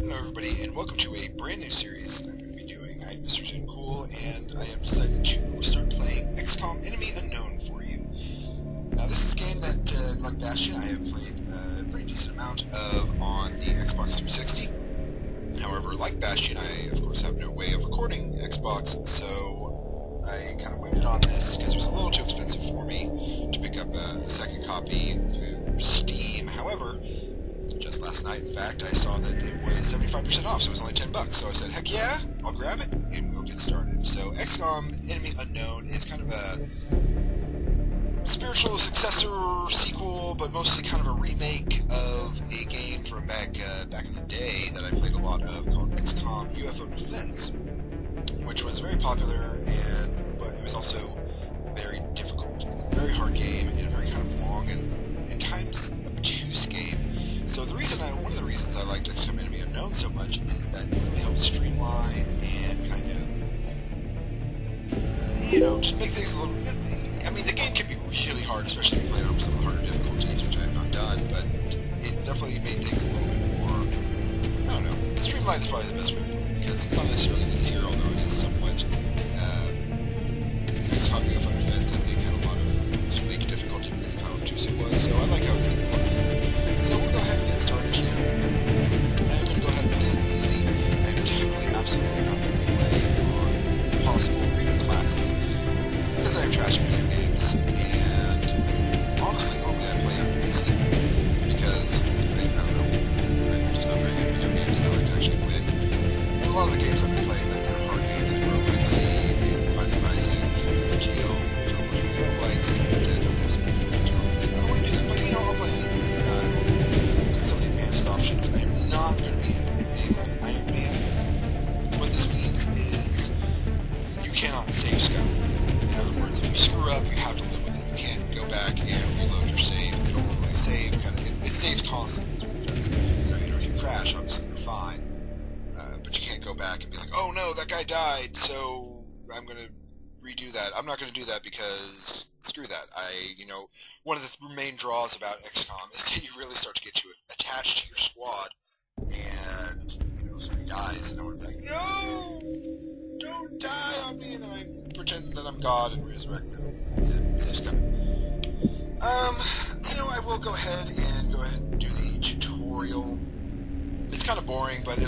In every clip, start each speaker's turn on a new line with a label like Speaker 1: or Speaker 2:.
Speaker 1: Hello everybody, and welcome to a brand new series I'm going to be doing. I'm Mr. Toon Cool, and I have decided to start playing XCOM Enemy Unknown for you. Now this is a game that, like Bastion, I have played a pretty decent amount of on the Xbox 360. However, like Bastion, I of course have no way of recording Xbox, so I kind of waited on this because it was a little too expensive for me to pick up a second copy through Steam. However, just last night, in fact, I saw that it was 75% off, so it was only $10. So I said, heck yeah, I'll grab it, and we'll get started. So XCOM Enemy Unknown is kind of a spiritual successor, sequel, but mostly kind of a remake of a game from back in the day that I played a lot of called XCOM UFO Defense, which was very popular, but it was also very difficult. It's a very hard game, and a very kind of long and at times obtuse game. So one of the reasons I liked XCOM Enemy Unknown so much is that it really helps streamline and kind of, just make things a little bit. I mean, the game can be really hard, especially if you play it on some of the harder difficulties, which I have not done, but it definitely made things a little bit more, I don't know, streamlined is probably the best way to put it, because it's not necessarily easier, although it is somewhat, XCOM UFO Defense, I think, had a lot of fake difficulty because of how obtuse it was, so I like how it's going to work. So we'll go ahead and get started here. I'm going to go ahead and play it easy. I'm definitely absolutely not going to be playing on Possible or even Classic, because I have trash video games, and honestly, normally I play on easy, because, I don't know, I'm just not very good at video games, and I like to actually win. And a lot of the games I've been playing that are hard games, like Rogue Legacy, and Binding of Isaac, FGO, roguelikes, but don't have some I don't want to do that, but I'll play anything. Look at some of the advanced options. I am not going to be enabling Iron Man. What this means is you cannot save scout. In other words, if you screw up, you have to live with it. You can't go back and reload your save. It'll only save it saves constantly is what it does. So if you crash, obviously you're fine. But you can't go back and be like, oh no, that guy died, so I'm going to redo that. I'm not going to do that because screw that. One of the main draws about XCOM is that you really start to get attached to your squad, and if somebody dies, and I want to be like, no, don't die on me, and then I pretend that I'm God and resurrect them. Yeah, same stuff. I will go ahead and do the tutorial. It's kind of boring, but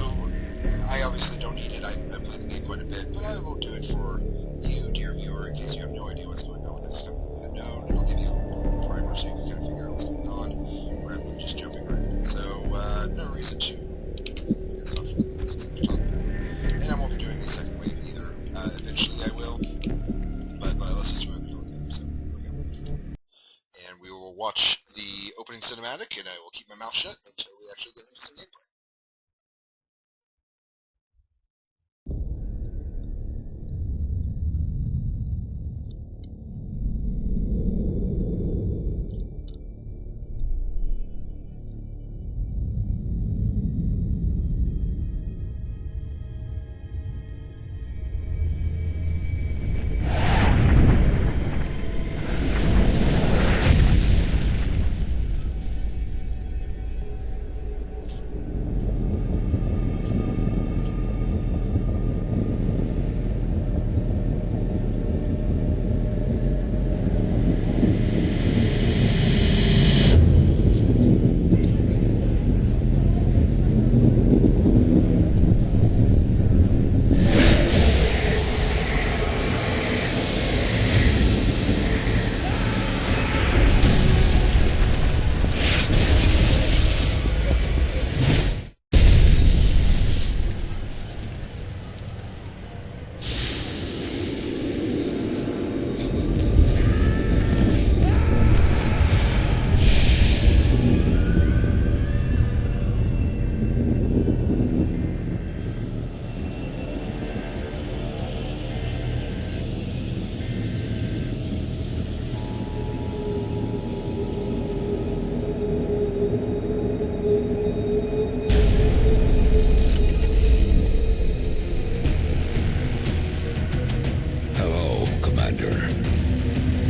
Speaker 1: I obviously don't need it. I play the game quite a bit, but I will do it for you, dear viewer, in case you have no idea what's going on with XCOM Unknown. It'll give you a primer so you can kind of figure out what's going on, rather than just jumping right in. So, no reason to stop for the next talk about. And I won't be doing a second wave either. Eventually I will, but let's just do a vanilla game. So, here we go. And we will watch the opening cinematic, and I will keep my mouth shut until we actually get into some gameplay.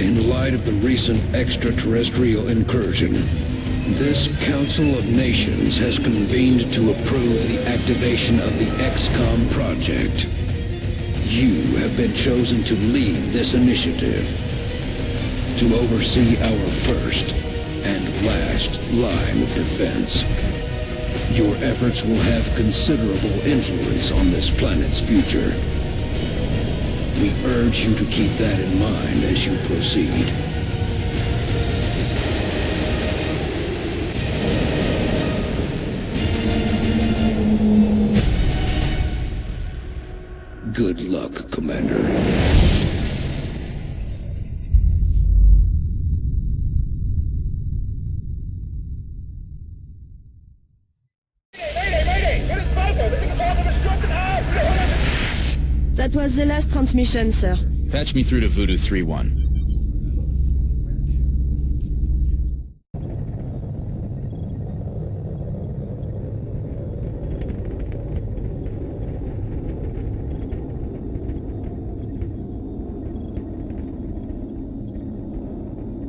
Speaker 2: In light of the recent extraterrestrial incursion, This Council of Nations has convened to approve the activation of the XCOM project. You have been chosen to lead this initiative, to oversee our first and last line of defense. Your efforts will have considerable influence on this planet's future. We urge you to keep that in mind as you proceed. Good luck, Commander.
Speaker 3: That was the last transmission, sir.
Speaker 4: Patch me through to Voodoo 3-1.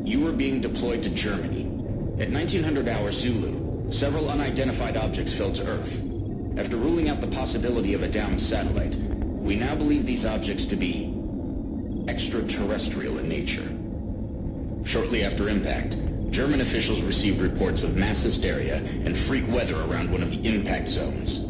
Speaker 5: You were being deployed to Germany. At 1900 hours Zulu, several unidentified objects fell to Earth. After ruling out the possibility of a downed satellite, we now believe these objects to be extraterrestrial in nature. Shortly after impact, German officials received reports of mass hysteria and freak weather around one of the impact zones.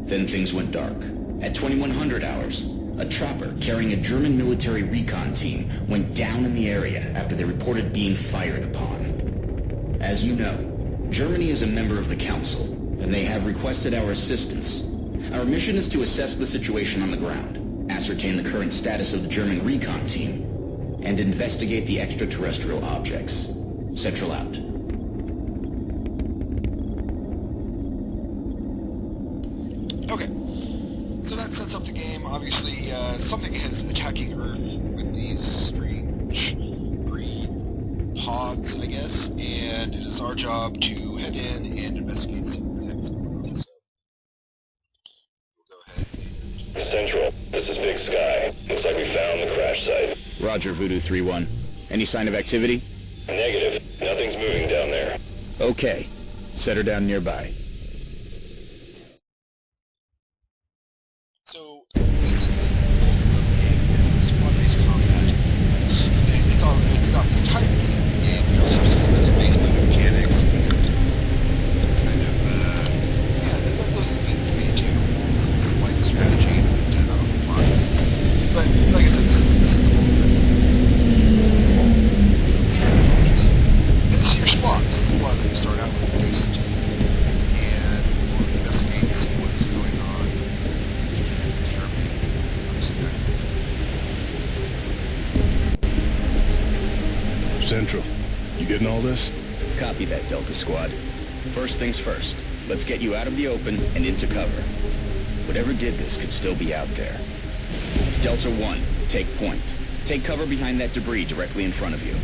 Speaker 5: Then things went dark. At 2100 hours, a chopper carrying a German military recon team went down in the area after they reported being fired upon. As you know, Germany is a member of the Council, and they have requested our assistance. Our mission is to assess the situation on the ground, ascertain the current status of the German recon team, and investigate the extraterrestrial objects. Central out.
Speaker 1: Okay, so that sets up the game. Obviously, something is attacking Earth with these strange green pods, I guess, and it is our job to head in and investigate and see what the heck is going on. So, we'll go ahead and...
Speaker 6: Central, this is Big Sky. Looks like we found the crash site.
Speaker 4: Roger, Voodoo 3-1. Any sign of activity?
Speaker 6: Negative. Nothing's moving down there.
Speaker 4: Okay. Set her down nearby.
Speaker 1: So, this is the bulk of the game, is this one-based combat. It's not the entire game, you also have some of the base mechanics and kind of, yeah, those are the main two. Some slight strategy, but not a whole lot. But, like I said, this is the bulk of it. And this is your squad. This is the squad that you start out with at least. And we'll investigate and see what is going on. Germany. Obviously that.
Speaker 7: Central, you getting all this?
Speaker 4: Copy that, Delta Squad. First things first. Let's get you out of the open and into cover. Whatever did this could still be out there. Delta 1, take point. Take cover behind that debris directly in front of you.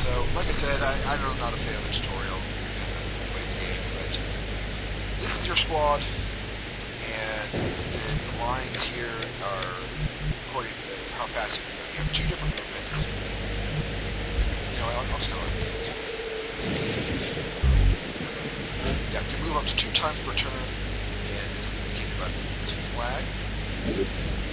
Speaker 1: So, like I said, I'm not a fan of the tutorial because I've played the game, but this is your squad, and the lines here are according to how fast you can go. You have two different movements. You know, I'm just going to let it do it. So, yeah, you can move up to 2 times per turn, and this is indicated by this flag.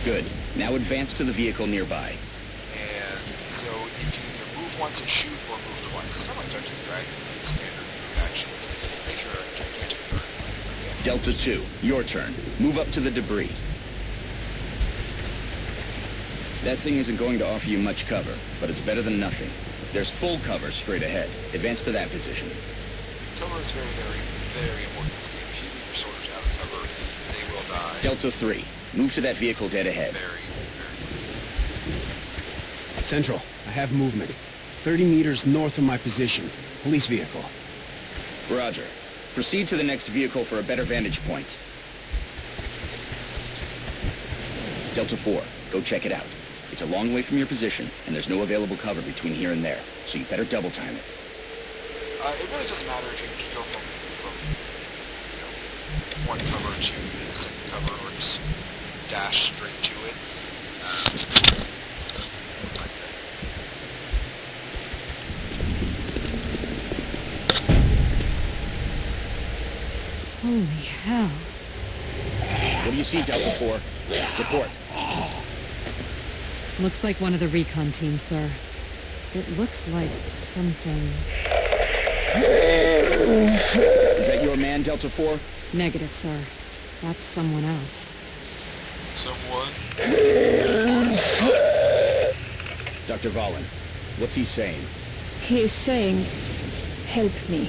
Speaker 4: Good. Now advance to the vehicle nearby.
Speaker 1: And so you can either move once and shoot, or move twice. It's kind of like Dungeons & Dragons, like standard move actions. If you're a gigantic bird, like again.
Speaker 4: Delta 2, your turn. Move up to the debris. That thing isn't going to offer you much cover, but it's better than nothing. There's full cover straight ahead. Advance to that position.
Speaker 1: Cover is very, very, very important in this game. If you leave your soldiers out of cover, they will die.
Speaker 4: Delta 3, move to that vehicle dead ahead.
Speaker 1: Very, very quickly.
Speaker 8: Central, I have movement. 30 meters north of my position. Police vehicle.
Speaker 4: Roger. Proceed to the next vehicle for a better vantage point. Delta 4, go check it out. It's a long way from your position, and there's no available cover between here and there, so you better double time it.
Speaker 1: It really doesn't matter if you go from you know, one cover to the second cover, or just dash straight to it.
Speaker 9: Holy hell.
Speaker 4: What do you see, Delta 4? Report.
Speaker 9: Looks like one of the recon teams, sir. It looks like something...
Speaker 4: Is that your man, Delta 4?
Speaker 9: Negative, sir. That's someone else.
Speaker 1: Someone?
Speaker 4: Dr. Valen, what's he saying?
Speaker 3: He is saying, help me.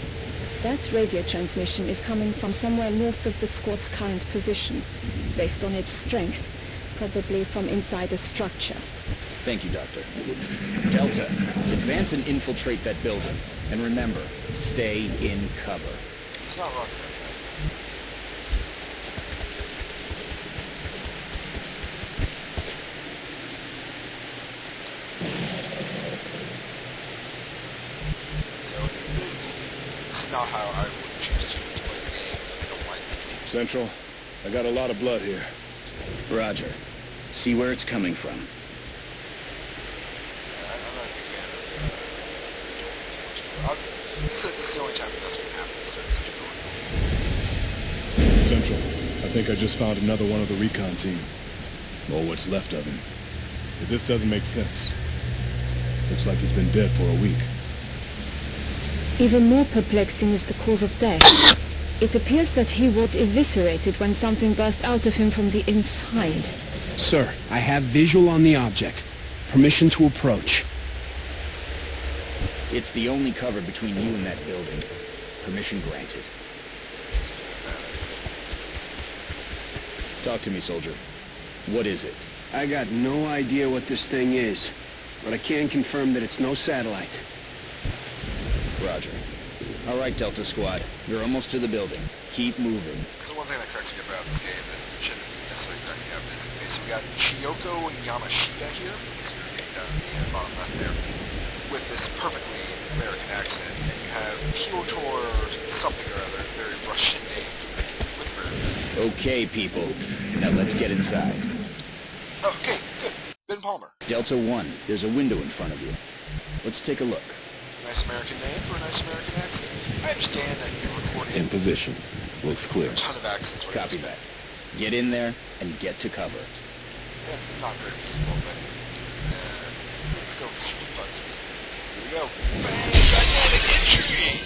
Speaker 3: That radio transmission is coming from somewhere north of the squad's current position, based on its strength, probably from inside a structure.
Speaker 4: Thank you, Doctor. Delta, advance and infiltrate that building. And remember, stay in cover.
Speaker 1: He's not wrong about that. So, this is not how I would choose to play the game. I don't like it.
Speaker 7: Central, I got a lot of blood here.
Speaker 4: Roger. See where it's coming from.
Speaker 1: I'm not a big fan of this is the only time that that's going to happen, is there this tutorial.
Speaker 7: Central, I think I just found another one of the recon team. Or what's left of him. If this doesn't make sense, looks like he's been dead for a week.
Speaker 3: Even more perplexing is the cause of death. It appears that he was eviscerated when something burst out of him from the inside.
Speaker 8: Sir, I have visual on the object. Permission to approach.
Speaker 4: It's the only cover between you and that building. Permission granted. Talk to me, soldier. What is it?
Speaker 8: I got no idea what this thing is, but I can confirm that it's no satellite.
Speaker 4: Roger. All right, Delta Squad. You're almost to the building. Keep moving.
Speaker 1: So one thing that cracks me up about this game that shouldn't necessarily crack me up is, okay, so we got Chiyoko Yamashita here. That's her name down in the bottom left there, with this perfectly American accent, and you have Piotr something or other, very Russian name, with American accent.
Speaker 4: Okay, people. Now let's get inside.
Speaker 1: Okay, good. Ben Palmer.
Speaker 4: Delta 1, there's a window in front of you. Let's take a look.
Speaker 1: Nice American name for a nice American accent. I understand that you're recording
Speaker 10: In position. Looks clear.
Speaker 1: a ton of accents. Where
Speaker 4: Copy that. Get in there and get to cover.
Speaker 1: They're not very feasible, but it's still kind of fun to me. Here we go. Bang! Dynamic entry!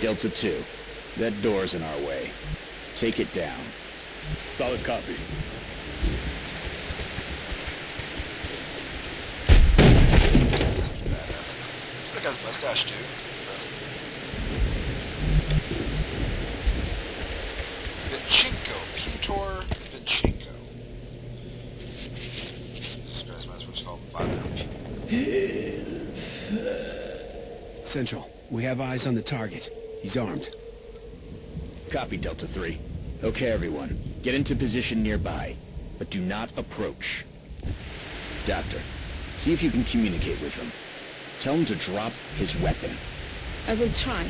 Speaker 4: Delta 2, that door's in our way. Take it down.
Speaker 7: Solid copy.
Speaker 1: Such badasses. That guy's mustache too. That's impressive. Vinchenko. Piotr Vinchenko. Jesus Christ, might as well just call him 5
Speaker 8: Central, we have eyes on the target. He's armed.
Speaker 4: Copy, Delta 3. Okay, everyone. Get into position nearby, but do not approach. Doctor, see if you can communicate with him. Tell him to drop his weapon.
Speaker 3: I will try.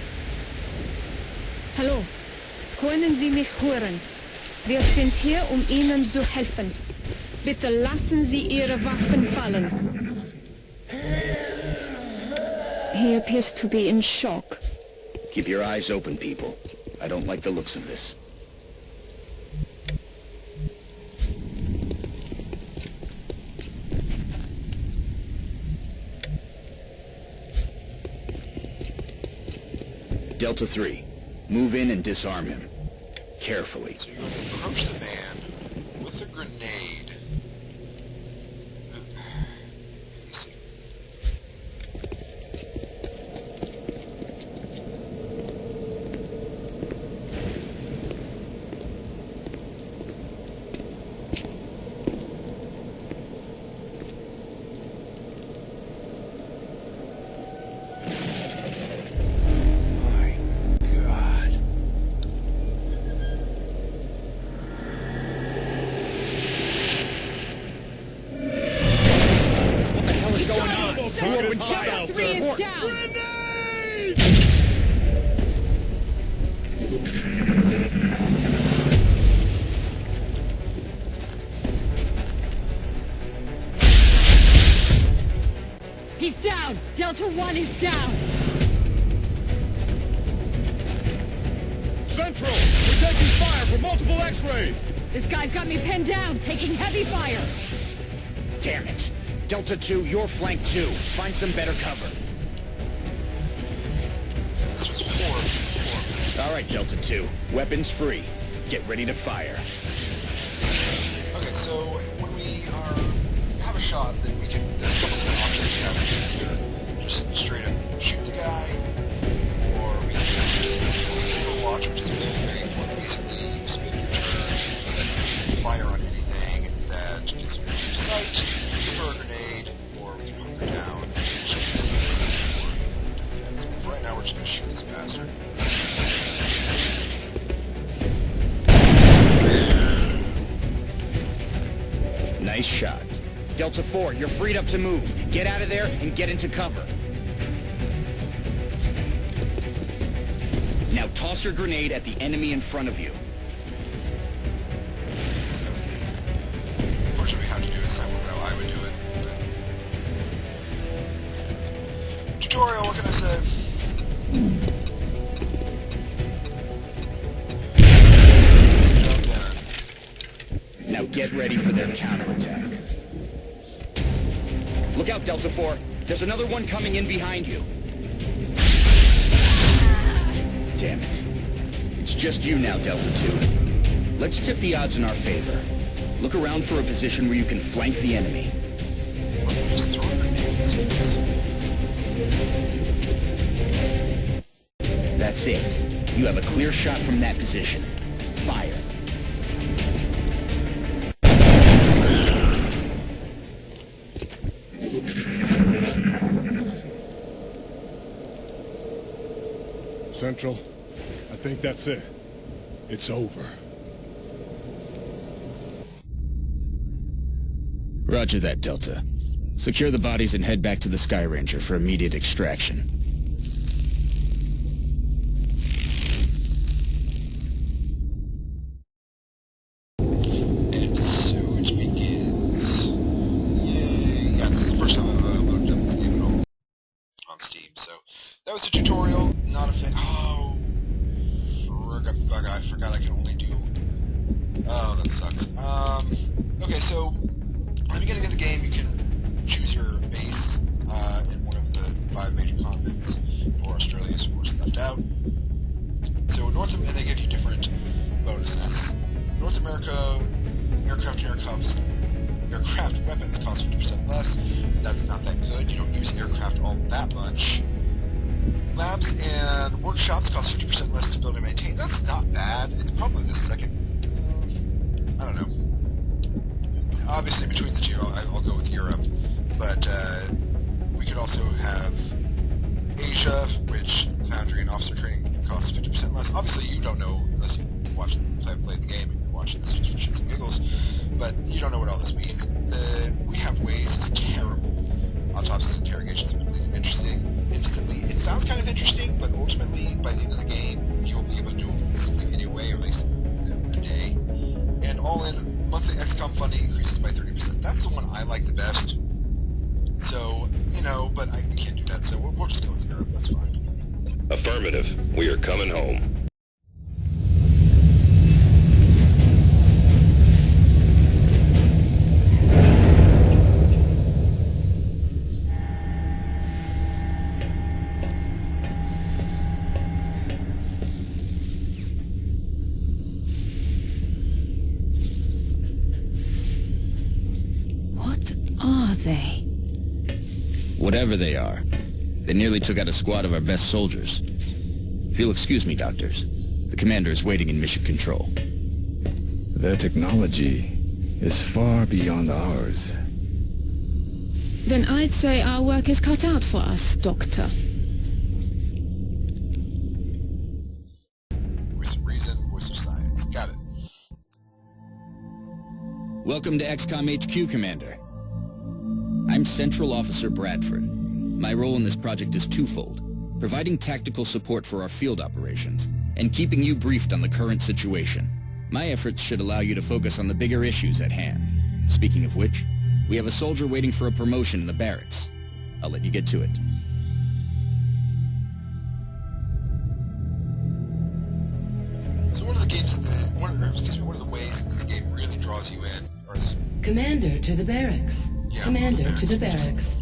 Speaker 3: Hallo. Können Sie mich hören? Wir sind hier, Ihnen zu helfen. Bitte lassen Sie Ihre Waffen fallen. He appears to be in shock.
Speaker 4: Keep your eyes open, people. I don't like the looks of this. Delta 3, move in and disarm him. Carefully.
Speaker 1: So you're going to approach the man with a grenade. Easy.
Speaker 8: My God.
Speaker 9: Delta 3 is down! He's down! Delta 1 is down!
Speaker 11: Central! We're taking fire from multiple X-rays!
Speaker 9: This guy's got me pinned down, taking heavy fire.
Speaker 4: Damn it. Delta 2, you're flank 2. Find some better cover.
Speaker 1: Yeah, this was horrible.
Speaker 4: All right, Delta 2. Weapons free. Get ready to fire.
Speaker 1: Okay, so when we have a shot, then we can, there's a couple different options we have here. Just straight up shoot the guy, or we can do Overwatch, which is very important. Basically, you spin your turn, then fire on anything that gets in your sight, throw a grenade, or we can hunker down and shoot this for defense. But right now we're just going to shoot this bastard.
Speaker 4: Nice shot. Delta 4, you're freed up to move. Get out of there and get into cover. Now toss your grenade at the enemy in front of you.
Speaker 1: So, unfortunately, we have to do this how I would do it. But tutorial, what can I say? Let's get the job done.
Speaker 4: Now get ready for their counterattack. Look out, Delta 4. There's another one coming in behind you. Damn it. It's just you now, Delta 2. Let's tip the odds in our favor. Look around for a position where you can flank the enemy.
Speaker 1: Just throw a grenade in his face.
Speaker 4: That's it. You have a clear shot from that position. Fire.
Speaker 7: Central, I think that's it. It's over.
Speaker 4: Roger that, Delta. Secure the bodies and head back to the Sky Ranger for immediate extraction.
Speaker 1: And so it begins. Yay. Yeah, this is the first time I've loaded up this game at all on Steam, so that was the tutorial. Not a fan. Oh, I forgot I can only do. Oh, that sucks. Okay, so at the beginning of the game, you can choose your base in one of the 5 major continents, or Australia is of course left out. So and they give you different bonuses. North America, aircraft and aircraft weapons cost 50% less. That's not that good. You don't use aircraft all that much. Labs and workshops cost 50% less to build and maintain. That's not bad. It's probably the second. I don't know. Obviously, between the two, I'll go with Europe. But we could also have Asia, which foundry and officer training costs 50% less. Obviously, you don't know unless you play the game and you're watching this just for shits and giggles. But you don't know what all this means. We have ways is terrible. Autopsies and interrogations completely interesting. Instantly, it sounds kind of interesting, but ultimately, by the end of the game, you will be able to do them instantly anyway, or at least in a day. And all in, monthly XCOM funding increases by 30%. That's the one I like the best. So, you know, but we can't do that, so we'll just go with Europe. That's fine.
Speaker 6: Affirmative. We are coming home.
Speaker 3: They?
Speaker 4: Whatever they are, they nearly took out a squad of our best soldiers. If you'll excuse me, doctors, the commander is waiting in mission control.
Speaker 10: Their technology is far beyond ours.
Speaker 3: Then I'd say our work is cut out for us, Doctor.
Speaker 1: Voice of reason, voice of science. Got it.
Speaker 4: Welcome to XCOM HQ, Commander. I'm Central Officer Bradford. My role in this project is twofold: providing tactical support for our field operations, and keeping you briefed on the current situation. My efforts should allow you to focus on the bigger issues at hand. Speaking of which, we have a soldier waiting for a promotion in the barracks. I'll let you get to it.
Speaker 1: one of the games that one of the ways that this game really draws you in, or this
Speaker 12: Commander to the barracks.
Speaker 1: Yeah,
Speaker 12: Commander to the barracks.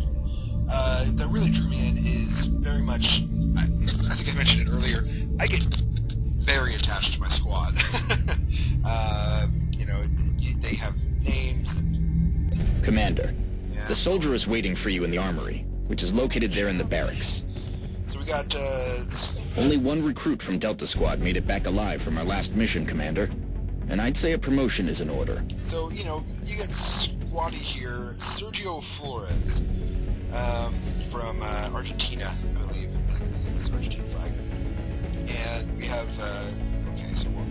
Speaker 1: that really drew me in is very much, I think I mentioned it earlier, I get very attached to my squad. You know, they have names.
Speaker 4: Commander,
Speaker 1: Yeah.
Speaker 4: the soldier is waiting for you in the armory, which is located there in the barracks.
Speaker 1: So we got,
Speaker 4: Only one recruit from Delta Squad made it back alive from our last mission, Commander. And I'd say a promotion is in order.
Speaker 1: so, you know, you got squatty here, Sergio Flores, from, Argentina, I believe. I think it's the Argentine flag. And we have, okay, so we'll...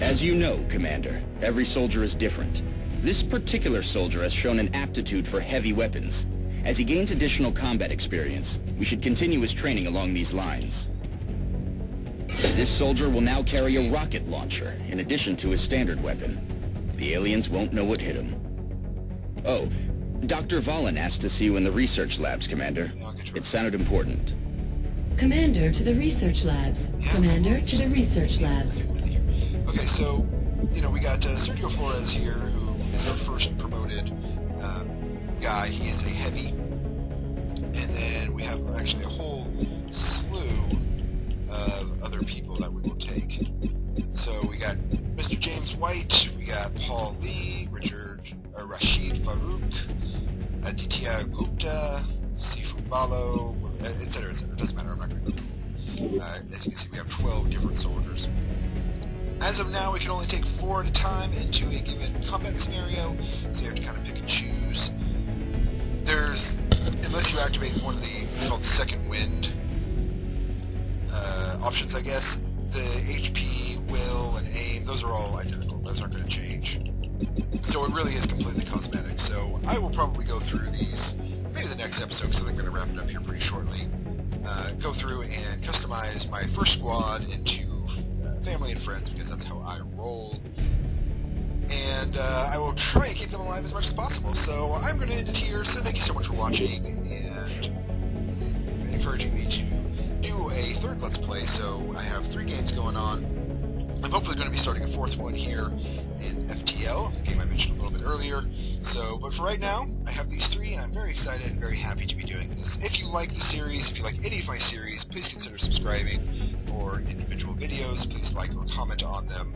Speaker 4: As you know, Commander, every soldier is different. This particular soldier has shown an aptitude for heavy weapons. As he gains additional combat experience, we should continue his training along these lines. This soldier will now carry a rocket launcher, in addition to his standard weapon. The aliens won't know what hit him. Oh, Dr. Valen asked to see you in the research labs, Commander. It sounded important.
Speaker 12: Commander to the research labs. Commander to the research labs.
Speaker 1: Okay, so, you know, we got Sergio Flores here, who is our first promoted guy. He is a heavy. And then we have actually a whole slew of other people that we will take. So we got Mr. James White, we got Paul Lee, Rashid Farouk, Aditya Gupta, Sifu Balo, etc., etc. Doesn't matter, I'm not going to go through them. As you can see, we have 12 different soldiers. As of now, we can only take 4 at a time into a given combat scenario, so you have to kind of pick and choose. There's, unless you activate one of the, it's called second wind options, I guess, the HP, will, and aim, those are all identical. Those aren't going to change. So it really is completely cosmetic. So I will probably go through these, maybe the next episode, because I'm going to wrap it up here pretty shortly. Go through and customize my first squad into family and friends, because that's how I roll. And I will try and keep them alive as much as possible. So I'm going to end it here. So thank you so much for watching and encouraging me to do a third Let's Play. So I have 3 games going on. I'm hopefully going to be starting a 4th one here in FTL, the game I mentioned a little bit earlier. So, but for right now, I have these 3, and I'm very excited and very happy to be doing this. If you like the series, if you like any of my series, please consider subscribing. Or individual videos, please like or comment on them.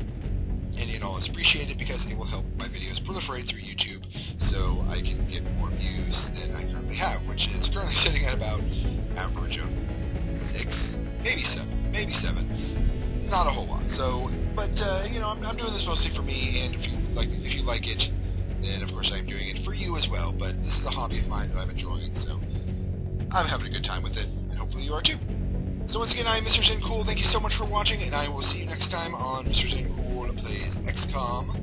Speaker 1: Any and all is appreciated, because it will help my videos proliferate through YouTube, so I can get more views than I currently have, which is currently sitting at about average of 6, maybe 7, not a whole lot. So, but you know, I'm doing this mostly for me, and if you like it, then of course I'm doing it for you as well. But this is a hobby of mine that I'm enjoying, so I'm having a good time with it, and hopefully you are too. So once again, I'm Mr. Zen Cool. Thank you so much for watching, and I will see you next time on Mr. Zen Cool Plays XCOM.